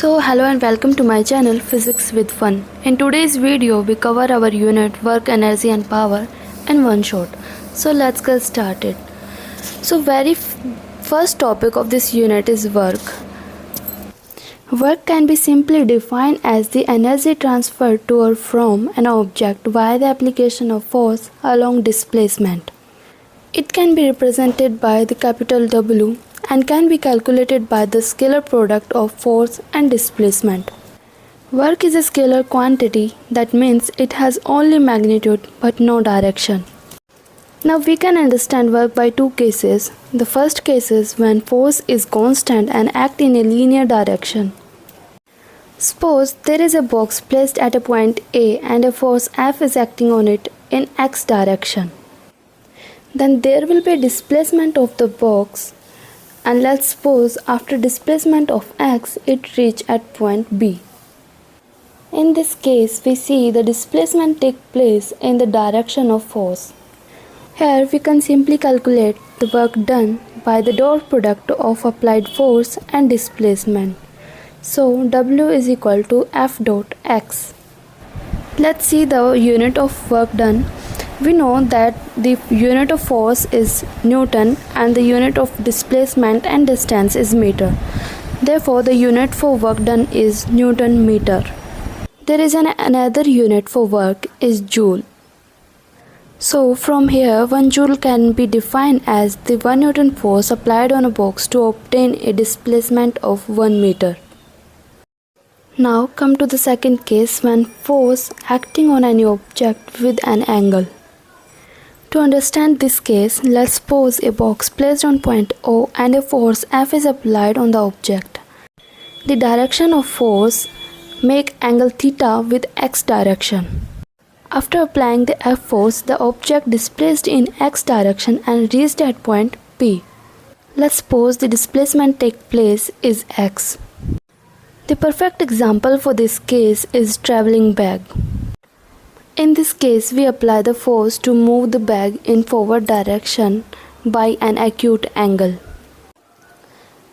Hello and welcome to my channel Physics with Fun. In today's video we cover our unit work, energy and power in one shot. So let's get started. First topic of this unit is work. Work can be simply defined as the energy transferred to or from an object via the application of force along displacement. It can be represented by the capital W and can be calculated by the scalar product of force and displacement. Work is a scalar quantity, that means it has only magnitude but no direction. Now we can understand work by two cases. The first case is when force is constant and act in a linear direction. Suppose there is a box placed at a point A and a force F is acting on it in x direction. Then there will be displacement of the box, and let's suppose after displacement of x it reach at point B. In this case we see the displacement take place in the direction of force. Here we can simply calculate the work done by the dot product of applied force and displacement. So W is equal to F dot x. Let's see the unit of work done. We know that the unit of force is Newton and the unit of displacement and distance is meter. Therefore, the unit for work done is Newton meter. There is another unit for work is joule. So from here 1 joule can be defined as the 1 Newton force applied on a box to obtain a displacement of 1 meter. Now come to the second case, when force acting on any object with an angle. To understand this case, let's suppose a box placed on point O and a force F is applied on the object. The direction of force make angle theta with x direction. After applying the F force, the object displaced in x direction and reached at point P. Let's suppose the displacement take place is x. The perfect example for this case is traveling bag. In this case, we apply the force to move the bag in forward direction by an acute angle.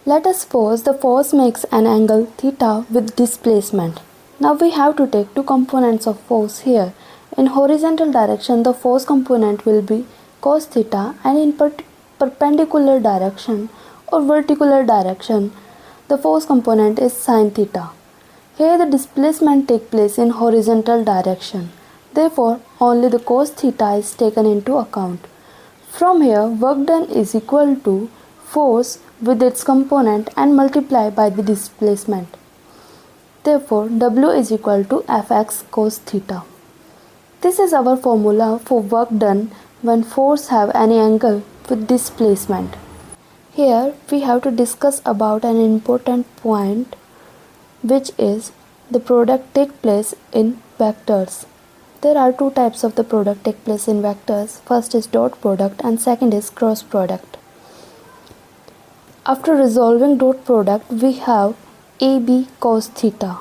Let us suppose the force makes an angle theta with displacement. Now we have to take two components of force here. In horizontal direction, the force component will be cos theta, and in perpendicular direction or vertical direction, the force component is sin theta. Here the displacement takes place in horizontal direction. Therefore, only the cos theta is taken into account. From here, work done is equal to force with its component and multiply by the displacement. Therefore, W is equal to Fx cos theta. This is our formula for work done when force have any angle with displacement. Here we have to discuss about an important point, which is the product take place in vectors. There are two types of the product take place in vectors. First is dot product and second is cross product. After resolving dot product we have AB cos theta,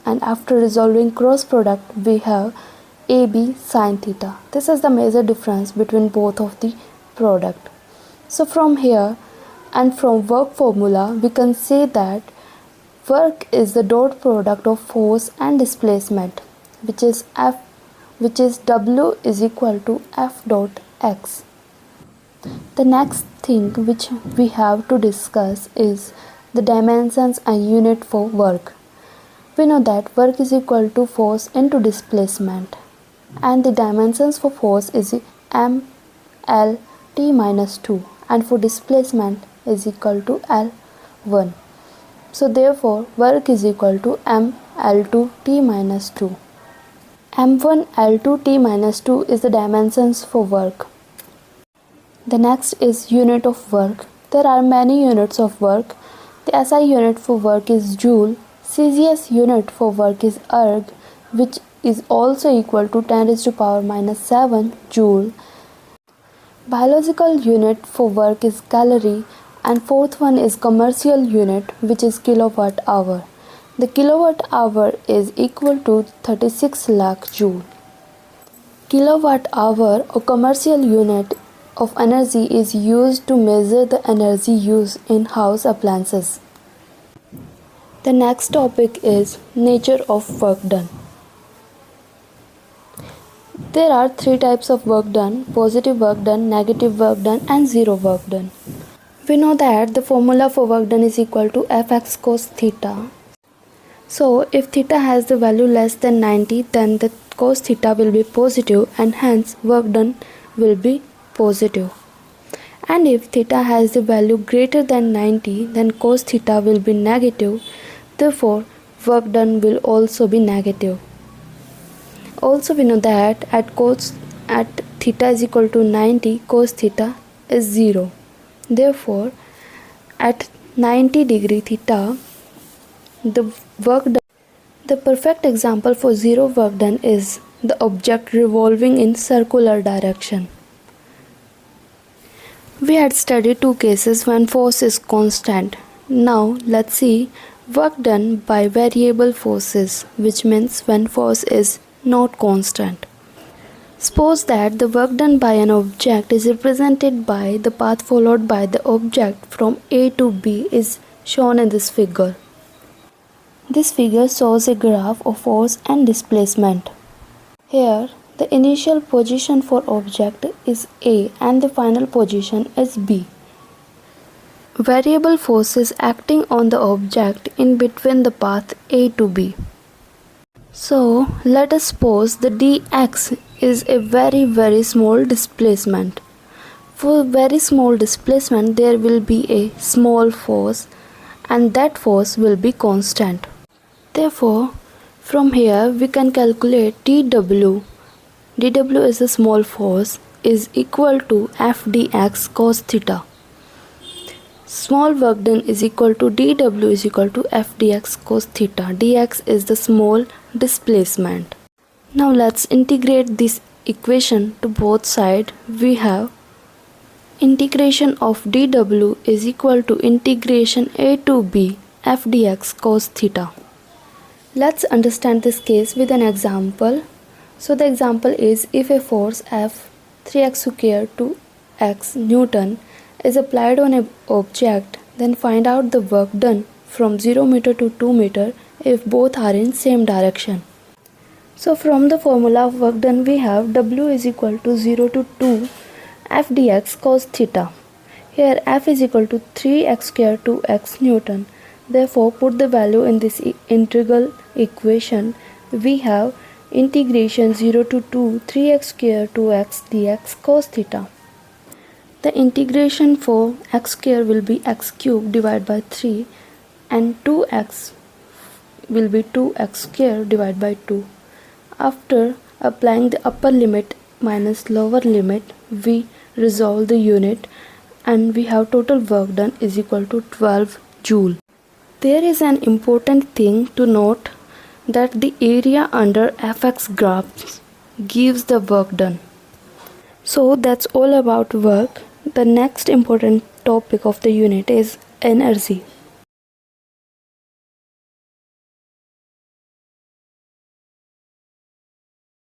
and after resolving cross product we have AB sin theta. This is the major difference between both of the product. So from here and from work formula we can say that work is the dot product of force and displacement, which is W is equal to F dot x. The next thing which we have to discuss is the dimensions and unit for work. We know that work is equal to force into displacement, and the dimensions for force is m l t minus 2 and for displacement is equal to L1. So therefore work is equal to m L2 t minus 2. M1 L2 t minus 2 is the dimensions for work. The next is unit of work. There are many units of work. The SI unit for work is joule. CGS unit for work is erg, which is also equal to 10 raised to power minus 7 joule. Biological unit for work is calorie, and fourth one is commercial unit, which is kilowatt hour. The kilowatt hour is equal to 36 lakh joule. Kilowatt hour or commercial unit of energy is used to measure the energy used in house appliances. The next topic is nature of work done. There are three types of work done: positive work done, negative work done, and zero work done. We know that the formula for work done is equal to fx cos theta. So if theta has the value less than 90, then the cos theta will be positive and hence work done will be positive. And if theta has the value greater than 90, then cos theta will be negative. Therefore, work done will also be negative. Also, we know that at theta is equal to 90, cos theta is 0. Therefore, at 90 degree theta, the work done. The perfect example for zero work done is the object revolving in circular direction. We had studied two cases when force is constant. Now let's see work done by variable forces, which means when force is not constant. Suppose that the work done by an object is represented by the path followed by the object from A to B is shown in this figure. This figure shows a graph of force and displacement. Here, the initial position for object is A and the final position is B. Variable forces acting on the object in between the path A to B. So, let us suppose the dx is a very small displacement. For very small displacement, there will be a small force and that force will be constant. Therefore, from here we can calculate dW. dW is a small force is equal to F dx cos theta. Small work done is equal to dW is equal to F dx cos theta. dx is the small displacement. Now let's integrate this equation to both sides. We have integration of dW is equal to integration A to B F dx cos theta. Let's understand this case with an example. So the example is if a force F 3x squared to x Newton is applied on an object, then find out the work done from 0 meter to 2 meter if both are in same direction. So from the formula of work done we have W is equal to 0 to 2 F dx cos theta. Here F is equal to 3x squared to x Newton. Therefore, put the value in this integral equation. We have integration 0 to 2 3x squared to x dx cos theta. The integration for x square will be x cubed divided by 3 and 2x will be 2x square divided by 2. After applying the upper limit minus lower limit, we resolve the unit and we have total work done is equal to 12 joule. There is an important thing to note that the area under fx graph gives the work done. So that's all about work. The next important topic of the unit is energy.